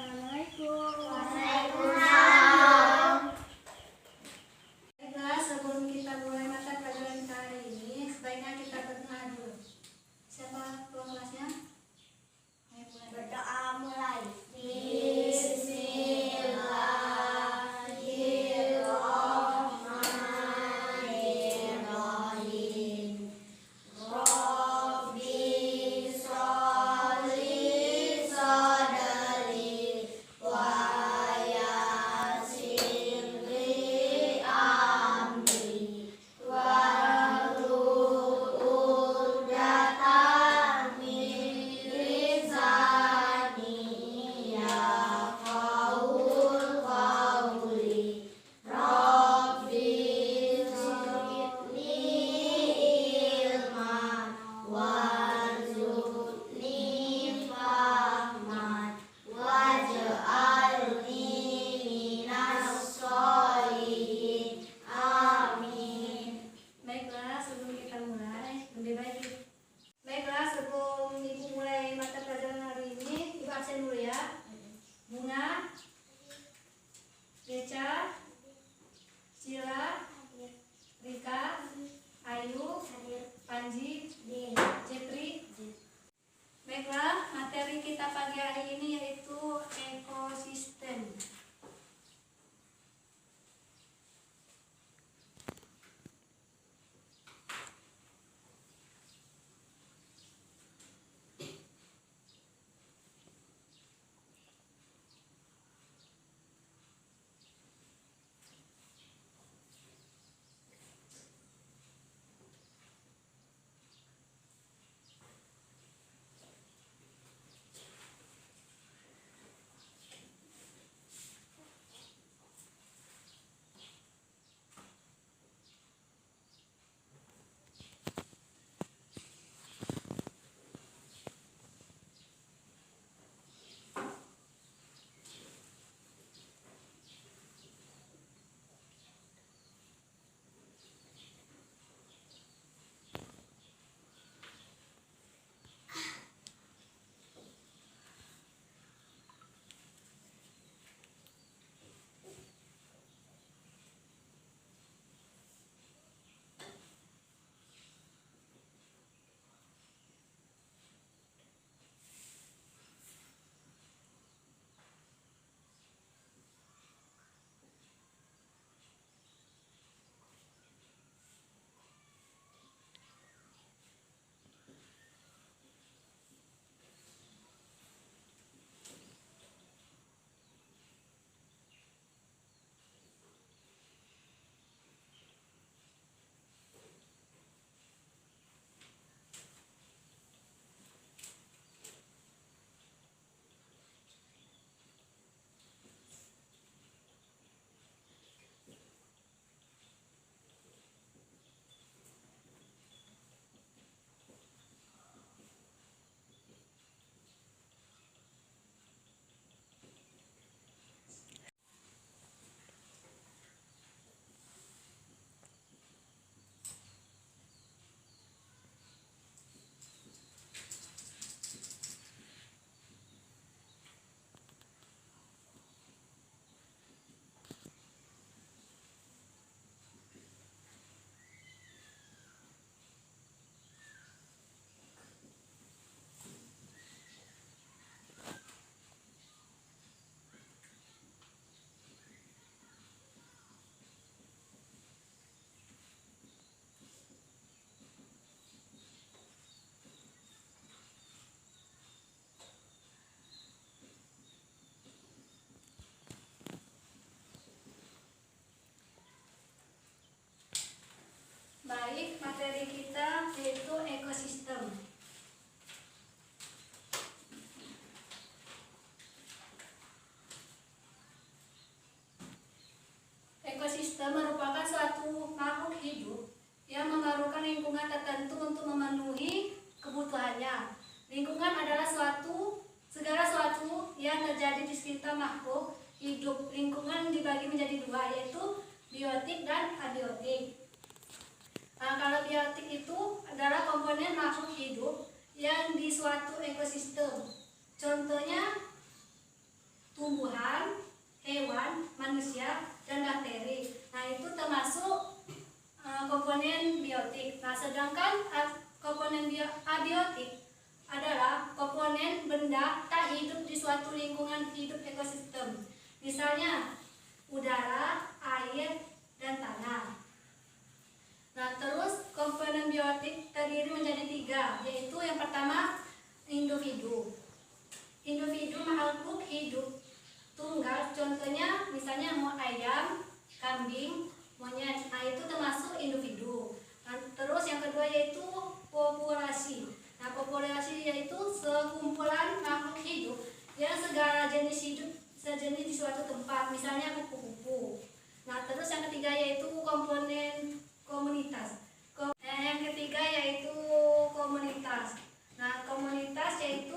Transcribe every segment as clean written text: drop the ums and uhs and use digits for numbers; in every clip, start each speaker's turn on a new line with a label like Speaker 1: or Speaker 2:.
Speaker 1: Assalamualaikum.
Speaker 2: Waalaikumsalam.
Speaker 1: Baiklah, sebelum kita mulai mata pelajaran kita hari ini, sebaiknya kita berdoa dulu. Siapa tuan kelasnya? Ayo mulai.
Speaker 2: Berdoa mulai. Bismillahirrahmanirrahim. Rabbi sholli sadri wa yassir li amri wahlul 'uqdatam min lisani yafqahul qawli. Rabbi zidni ilman warzuqni fahman waj'alni minas sholihin. Amin.
Speaker 1: Baiklah, sebelum kita mulai, Baiklah, sebelum Ibu mulai mata pelajaran hari ini, Ibu absen dulu ya. Bunga, Deca, Cila, Rika, Ayu, Panji, Jepri. Baiklah, materi kita pagi hari ini yaitu ekosistem. Baik, materi kita yaitu ekosistem. Ekosistem merupakan suatu makhluk hidup yang memerlukan lingkungan tertentu untuk memenuhi kebutuhannya. Lingkungan adalah segala sesuatu yang terjadi di sekitar makhluk hidup. Lingkungan dibagi menjadi dua, yaitu biotik dan abiotik. Nah, kalau biotik itu adalah komponen makhluk hidup yang di suatu ekosistem. Contohnya abiotik. Nah, sedangkan komponen abiotik adalah komponen benda tak hidup di suatu lingkungan hidup ekosistem. Misalnya udara, air, dan tanah. Nah, terus komponen biotik terdiri menjadi 3, yaitu yang pertama individu. Individu makhluk hidup tunggal, contohnya misalnya ayam, kambing, monyet. Nah, itu termasuk individu. Nah, terus yang kedua yaitu populasi. Nah, populasi yaitu sekumpulan makhluk hidup yang segala jenis hidup sejenis di suatu tempat, misalnya kupu-kupu. Nah, terus yang ketiga yaitu komponen komunitas. Yang ketiga yaitu komunitas. Nah, komunitas yaitu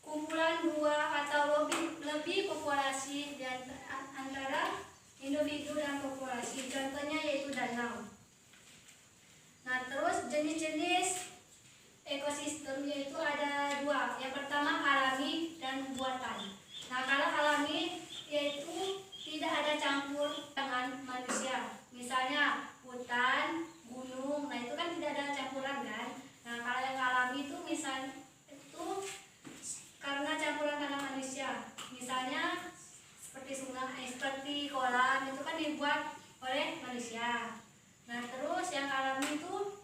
Speaker 1: kumpulan 2 atau lebih populasi dan antara individu dan populasi. Contohnya yaitu danau. Nah, terus jenis-jenis ekosistem yaitu ada 2. Yang pertama alami dan buatan. Nah, kalau alami yaitu tidak ada campur dengan manusia. Misalnya hutan, gunung, nah itu kan tidak ada campuran kan. Nah, kalau yang alami itu misalnya itu karena campuran tanah manusia. Misalnya seperti sungai, seperti kolam, itu kan dibuat oleh manusia. Nah, terus yang alami itu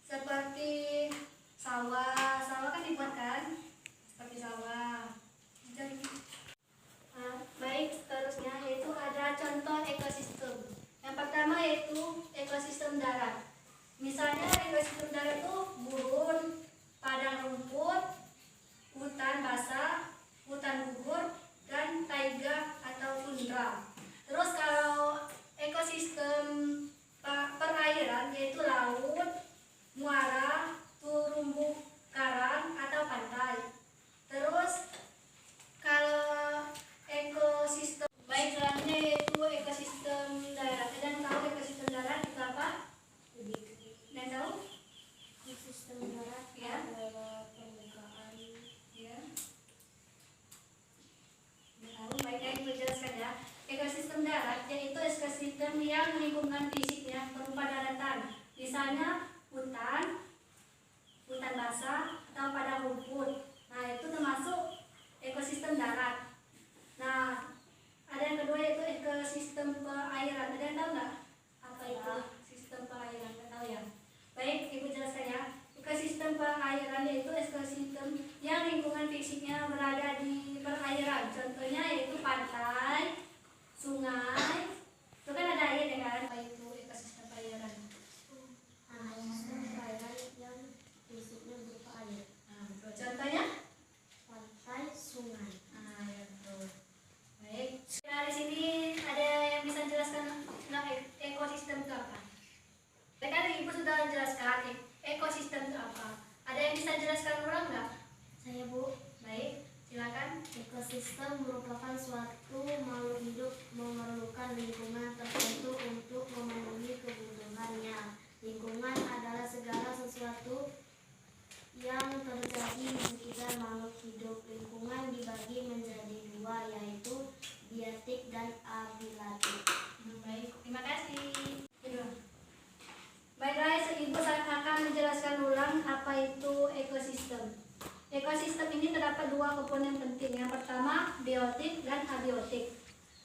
Speaker 1: seperti sawah kan dibuat kan, seperti sawah. Baik, seterusnya yaitu ada contoh ekosistem. Yang pertama yaitu ekosistem darat. Misalnya ekosistem darat itu gurun, padang rumput, hutan basah, hutan gugur, dan taiga atau tundra. Terus kalau ekosistem perairan yaitu laut, muara, terumbu karang atau pantai. Terus kalau ekosistem baik selanjutnya yaitu ekosistem darat. Dan tahu ekosistem darat itu apa? Dan tahu?
Speaker 2: Ekosistem darat
Speaker 1: Ya.
Speaker 2: adalah permukaan
Speaker 1: Ya. Tahu, baik yang ibu jelaskan ya. Ekosistem darat yaitu ekosistem yang lingkungan fisiknya berupa daratan. Misalnya hutan basah atau padang rumput. Nah, itu termasuk ekosistem darat. Nah, ada yang kedua yaitu ekosistem perairan. Ada yang tahu nggak apa itu sistem perairan? Nggak tahu ya. Baik, ibu jelaskan ya. Ekosistem perairan yaitu ekosistem yang lingkungan fisiknya berada di perairan. Contohnya yaitu pantai, sungai. Itu kan ada air ya kan? Apa itu ekosistem perairan?
Speaker 2: perairan yang fisiknya berupa air.
Speaker 1: Nah, betul. Contohnya?
Speaker 2: Pantai, sungai.
Speaker 1: Nah, ya betul. Baik. Nah, di sini ada yang bisa jelaskan ekosistem itu apa? Kan ibu sudah jelaskan ekosistem itu apa. Ada yang bisa jelaskan ulang nggak?
Speaker 2: Saya, Bu.
Speaker 1: Baik, silakan.
Speaker 2: Ekosistem merupakan suatu makhluk hidup memerlukan lingkungan tertentu untuk memenuhi kebutuhannya. Lingkungan adalah segala sesuatu yang terjadi di sekitar makhluk hidup. Lingkungan dibagi menjadi 2, yaitu biotik dan abilatik.
Speaker 1: Baik, terima kasih. Baiklah, ibu akan menjelaskan ulang apa itu ekosistem. Ekosistem ini terdapat 2 komponen penting. Yang pertama biotik dan abiotik.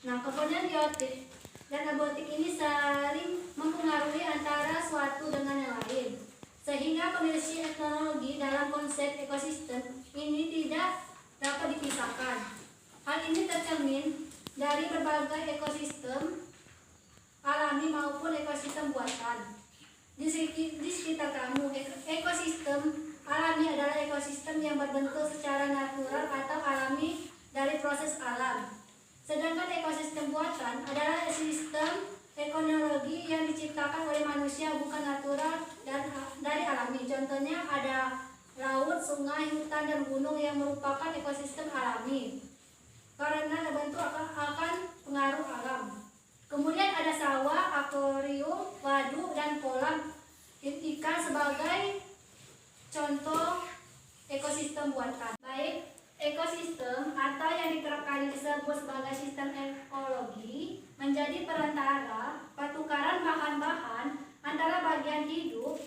Speaker 1: Nah, komponen biotik dan abiotik ini saling mempengaruhi antara suatu dengan yang lain, sehingga kondisi teknologi dalam konsep ekosistem ini tidak dapat dipisahkan. Hal ini tercermin dari berbagai ekosistem alami maupun ekosistem buatan. Di sekitar kamu, ekosistem alami adalah ekosistem yang berbentuk secara natural atau alami dari proses alam. Sedangkan ekosistem buatan adalah sistem teknologi yang diciptakan oleh manusia, bukan natural dan dari alami. Contohnya ada laut, sungai, hutan, dan gunung yang merupakan ekosistem alami karena terbentuk akan pengaruh alam. Kemudian ada sawah, akuarium, waduk, dan kolam ikan sebagai contoh ekosistem buatan. Baik, ekosistem atau yang kerap kali disebut sebagai sistem ekologi menjadi perantara pertukaran bahan-bahan antara bagian hidup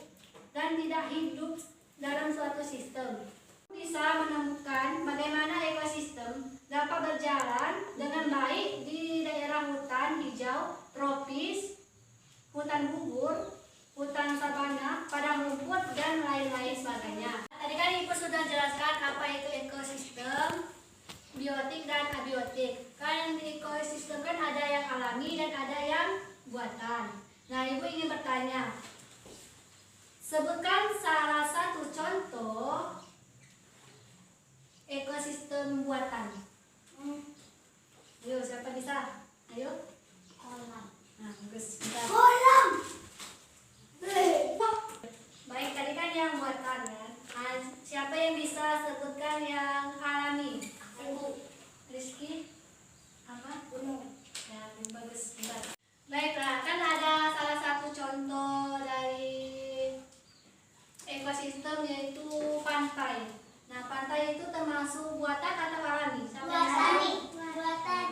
Speaker 1: dan tidak hidup dalam suatu sistem. Bisa menemukan bagaimana ekosistem dapat berjalan dengan baik di daerah hutan hijau, tropis, hutan gugur, hutan sabana, padang rumput, dan lain-lain sebagainya. Tadi kan Ibu sudah jelaskan apa itu ekosistem, biotik dan abiotik. Kan di ekosistem kan ada yang alami dan ada yang buatan. Nah, Ibu ingin bertanya, sebutkan salah satu contoh ekosistem buatan. Ayo, siapa bisa? Ayo.
Speaker 2: Kolam.
Speaker 1: Nah, bagus. Bisa.
Speaker 2: Kolam.
Speaker 1: Baik, tadi kan yang buatan kan. Nah, siapa yang bisa sebutkan yang alami?
Speaker 2: Aku.
Speaker 1: Rizky? Apa?
Speaker 2: Gunung.
Speaker 1: Ya, bagus. Bentar. Baiklah, kan ada salah satu contoh dari ekosistem yaitu pantai. Nah, pantai itu termasuk buatan atau alami? Siapa yang tahu?
Speaker 2: Buatan.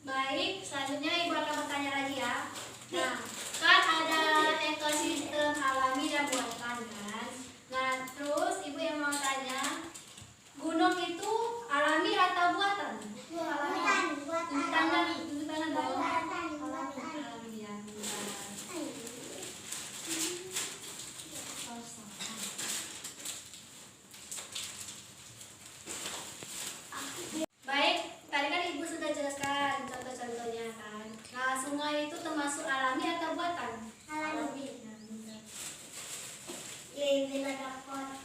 Speaker 1: Baik, selanjutnya Ibu akan bertanya lagi ya. Nah, kan ada ekosistem alami dan buatan kan. Nah, terus Ibu yang mau tanya, gunung itu alami atau buatan? Tunjuk tangan dong. Alami ya. Baik, tadi kan Ibu sudah jelaskan contoh-contohnya kan. Nah, sungai itu termasuk alami atau buatan?
Speaker 2: Alami.
Speaker 1: Nah, benar.
Speaker 2: Bila dapat.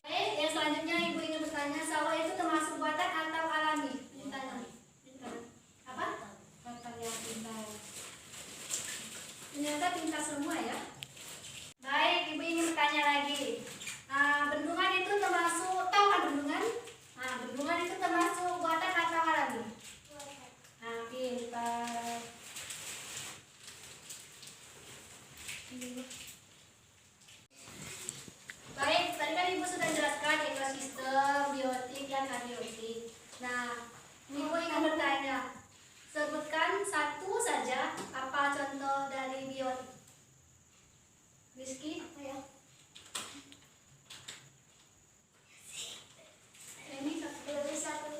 Speaker 1: Baik, yang selanjutnya Ibu ingin bertanya, sawah itu termasuk buatan atau alami? Ditanya. Apa? Buatan ya, pintar. Ternyata pintar semua ya. Baik, Ibu ingin bertanya lagi. Nah, bendungan itu termasuk, tahu kan bendungan? Nah, bendungan itu termasuk buatan atau alami? Nah, pintar. Baik, tadi kan Ibu sudah jelaskan ekosistem, biotik, dan abiotik. Nah, Ibu ingin bertanya, sebutkan satu saja apa contoh dari biotik. Rizky?
Speaker 2: Apa ya?
Speaker 1: Ini satu.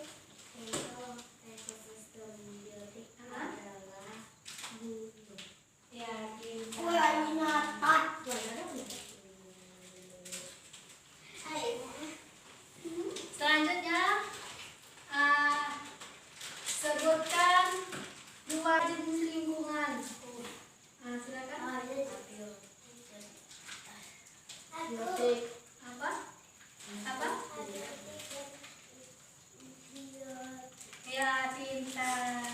Speaker 2: Ekosistem biotik
Speaker 1: Hah?
Speaker 2: adalah gunung.
Speaker 1: Ya, pintar. Selanjutnya, sebutkan dua jenis lingkungan. Nah, silakan. Biotik. Apa? Apa? Ya, pintar.